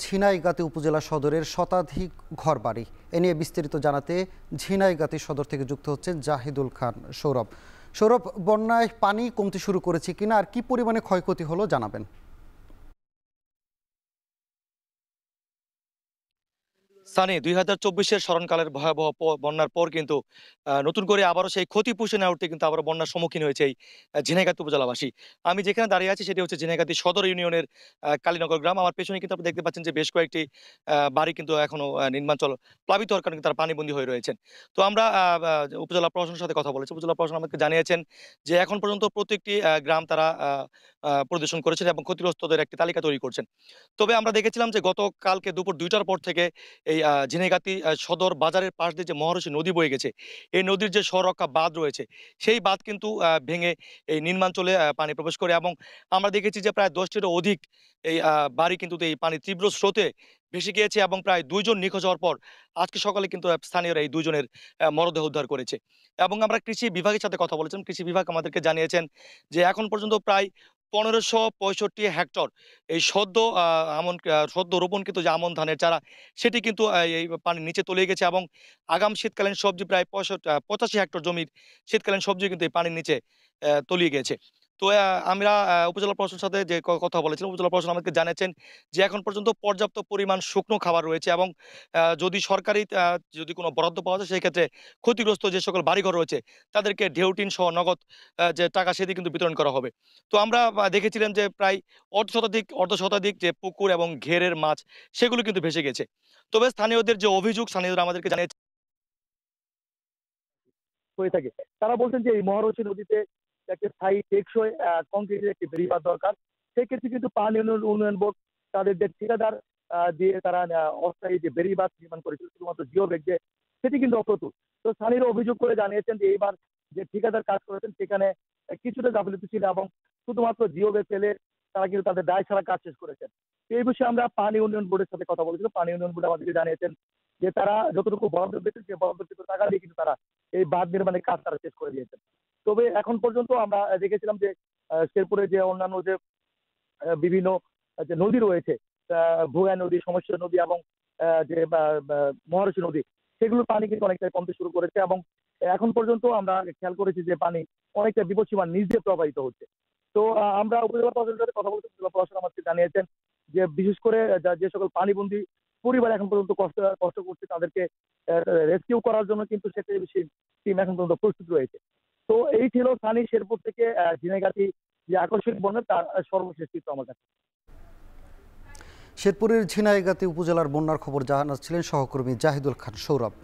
ঝিনাইগাতি উপজেলা সদরের শতাধিক ঘরবাড়ি। এ নিয়ে বিস্তারিত জানাতে ঝিনাইগাতি সদর থেকে যুক্ত হচ্ছেন জাহিদুল খান সৌরভ। সৌরভ, বন্যায় পানি কমতে শুরু করেছে কিনা আর কি পরিমাণে ক্ষয়ক্ষতি হলো জানাবেন। সানি ২০২৪-এর স্মরণকালের ভয়াবহ বন্যার পর কিন্তু নতুন করে আবারও সেই ক্ষতি পুষে না উঠতে কিন্তু আবারও বন্যার সম্মুখীন হয়েছে এই ঝিনাইগাতি উপজেলাবাসী। আমি যেখানে দাঁড়িয়ে আছি সেটি হচ্ছে ঝিনাইগাতি সদর ইউনিয়নের কালীনগর গ্রাম। আমার পেছনে কিন্তু আপনি দেখতে পাচ্ছেন যে বেশ কয়েকটি বাড়ি কিন্তু এখনো নির্মাঞ্চল প্লাবিত হওয়ার কারণে তারা পানিবন্দী হয়ে রয়েছেন। তো আমরা উপজেলা প্রশাসনের সাথে কথা বলেছি। উপজেলা প্রশাসন আমাদেরকে জানিয়েছেন যে এখন পর্যন্ত প্রত্যেকটি গ্রাম তারা পরিদর্শন করেছেন এবং ক্ষতিগ্রস্তদের একটি তালিকা তৈরি করছেন। তবে আমরা দেখেছিলাম যে গতকালকে দুপুর ২টার পর থেকে এই ঝিনাইগাতি সদর বাজারের পাশ দিয়ে যে মহারশী নদী বয়ে গেছে, এই নদীর যে স্বরক্ষা বাঁধ রয়েছে, সেই বাঁধ কিন্তু ভেঙে এই নির্মাঞ্চলে পানি প্রবেশ করে এবং আমরা দেখেছি যে প্রায় ১০টিরও অধিক এই বাড়ি কিন্তু এই পানির তীব্র স্রোতে ভেসে গিয়েছে এবং প্রায় ২ জন নিখোঁজ হওয়ার পর আজকে সকালে কিন্তু স্থানীয়রা এই ২ জনের মরদেহ উদ্ধার করেছে। এবং আমরা কৃষি বিভাগের সাথে কথা বলেছিলাম। কৃষি বিভাগ আমাদেরকে জানিয়েছেন যে এখন পর্যন্ত প্রায় ১৫৬৫ হেক্টর এই সদ্য রোপণকৃত যে আমন ধানের চারা সেটি কিন্তু এই পানির নিচে তলিয়ে গেছে এবং আগাম শীতকালীন সবজি প্রায় ৮৫ হেক্টর জমির শীতকালীন সবজি কিন্তু এই পানির নিচে তলিয়ে গেছে। তো আমরা উপজেলা প্রশাসনের সাথে যে কথা বলেছিলাম, উপজেলা প্রশাসন আমাদেরকে জানিয়েছেন যে এখন পর্যন্ত পর্যাপ্ত পরিমাণ শুকনো খাবার রয়েছে এবং যদি সরকারি যদি কোনো বরাদ্দ পাওয়া যায় সেক্ষেত্রে ক্ষতিগ্রস্ত যে সকল বাড়িঘর রয়েছে তাদেরকে ঢেউটিন সহ নগদ যে টাকা সেটি কিন্তু বিতরণ করা হবে। তো আমরা দেখেছিলাম যে প্রায় অর্ধশতাধিক যে পুকুর এবং ঘেরের মাছ সেগুলো কিন্তু ভেসে গেছে। তবে স্থানীয়দের যে অভিযোগ স্থানীয়রা আমাদেরকে জানিয়েছে হয়ে থাকে। তারা বলছেন যে এই মহারথী নদীতে একটা স্থায়ী টেকসই কংক্রিটের একটি বেড়িবাঁধ দরকার। সেক্ষেত্রে কিন্তু পানি উন্নয়ন বোর্ড তাদের যে ঠিকাদার দিয়ে তারা অস্থায়ী যে বেড়িবাঁধ নির্মাণ করেছিল শুধুমাত্র জিও ব্যাগ দিয়ে, সেটি কিন্তু অপ্রতুল। তো স্থানীয়রা অভিযোগ করে জানিয়েছেন যে এইবার যে ঠিকাদার কাজ করেছেন সেখানে কিছুটা গাফিলতি ছিল এবং শুধুমাত্র জিও ব্যাগ ফেলে তারা কিন্তু তাদের দায় ছাড়া কাজ শেষ করেছেন। তো এই বিষয়ে আমরা পানি উন্নয়ন বোর্ডের সাথে কথা বলেছিলাম। পানি উন্নয়ন বোর্ড আমাদেরকে জানিয়েছেন যে তারা যতটুকু বরাদ্দ পেয়েছে সেই বরাদ্দকৃত টাকা দিয়ে কিন্তু তারা এই বাঁধ নির্মাণের কাজ তারা শেষ করে দিয়েছেন। তবে এখন পর্যন্ত আমরা দেখেছিলাম যে শেরপুরে যে অন্যান্য যে বিভিন্ন যে নদী রয়েছে, ভুয়া নদী, সমস্যা নদী এবং যে মহারশী নদী, সেগুলোর পানি কিন্তু অনেকটাই কমতে শুরু করেছে এবং এখন পর্যন্ত আমরা খেয়াল করেছি যে পানি অনেকটা বিপদসীমার নিচ দিয়ে প্রবাহিত হচ্ছে। তো আমরা উপজেলা প্রশাসনের সাথে কথা বলতে উপজেলা প্রশাসন আমাকে জানিয়েছেন যে বিশেষ করে যে সকল পানিবন্দী পরিবার এখন পর্যন্ত কষ্ট করছে তাদেরকে রেস্কিউ করার জন্য কিন্তু সেটা বেশি টিম এখন পর্যন্ত প্রস্তুত রয়েছে। তো এই ছিল সানি শেরপুর থেকে ঝিনাইগাতি যে আকস্মিক বন্যা তার সর্বশেষ চিত্র আমার কাছে। শেরপুরের ঝিনাইগাতি উপজেলার বন্যার খবর জানাচ্ছিলেন সহকর্মী জাহিদুল খান সৌরভ।